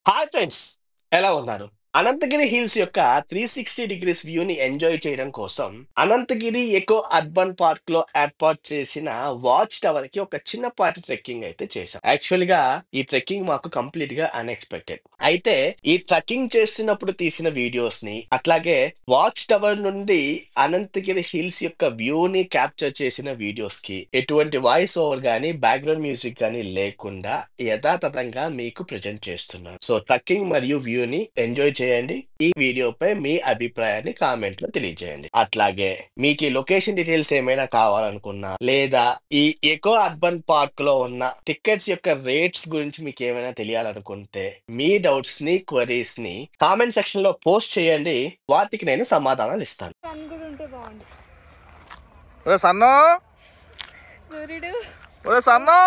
Hi friends, ఎలా ఉన్నారు? Anantagiri hills యొక్క 360 డిగ్రీస్ వ్యూని ఎంజాయ్ చేయడం కోసం అనంతగిరి ఎకో అర్బన్ పార్క్ లో ఏర్పాటు చేసిన వాచ్ టవర్ కి ఒక చిన్నపాటి ట్రెక్కింగ్ అయితే చేశాం. యాక్చువల్ గా ఈ ట్రెక్కింగ్ మాకు కంప్లీట్ గా అన్ఎక్స్పెక్టెడ్. అయితే ఈ ట్రెక్కింగ్ చేస్తున్నప్పుడు తీసిన వీడియోస్ ని, అట్లాగే వాచ్ టవర్ నుండి అనంతగిరి హిల్స్ యొక్క వ్యూని క్యాప్చర్ చేసిన వీడియోస్ కి ఎటువంటి వాయిస్ ఓవర్ గానీ బ్యాక్గ్రౌండ్ మ్యూజిక్ గానీ లేకుండా యథాతథంగా మీకు ప్రజెంట్ చేస్తున్నాను. సో ట్రెక్కింగ్ మరియు వ్యూని ఎంజాయ్ చేయండి. ఈ వీడియోపై మీ అభిప్రాయాన్ని కామెంట్ లో తెలియజేయండి. అట్లాగే మీకు ఈ లొకేషన్ డీటెయిల్స్ ఏమైనా కావాలనుకున్నా, లేదా ఈ ఎకో అర్బన్ పార్క్ లో ఉన్న టికెట్స్ యొక్క రేట్స్ గురించి మీకు ఏమైనా తెలియాలనుకుంటే మీ డౌట్స్ ని, క్వరీస్ ని కామెంట్ సెక్షన్ లో పోస్ట్ చేయండి. వాటికి నేను సమాధానాలు ఇస్తాను. సన్ కూడా ఉంటే బాగుండు. ఒరే సన్ను, సూర్యుడు ఒరే సన్ను.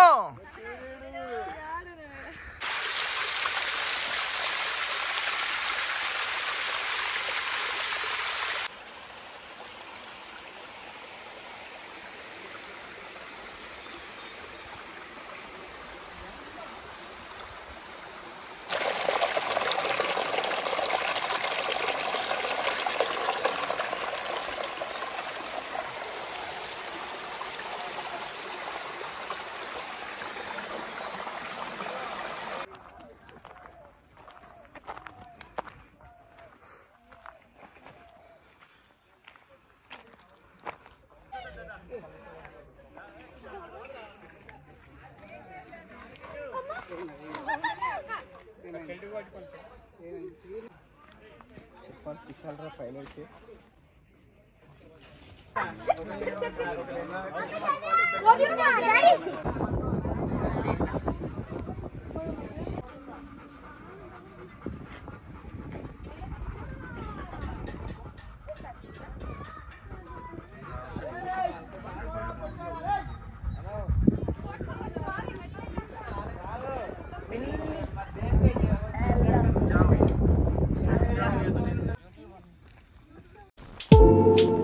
చెప్పాలి పిసాలరా పైన వచ్చి Thank you.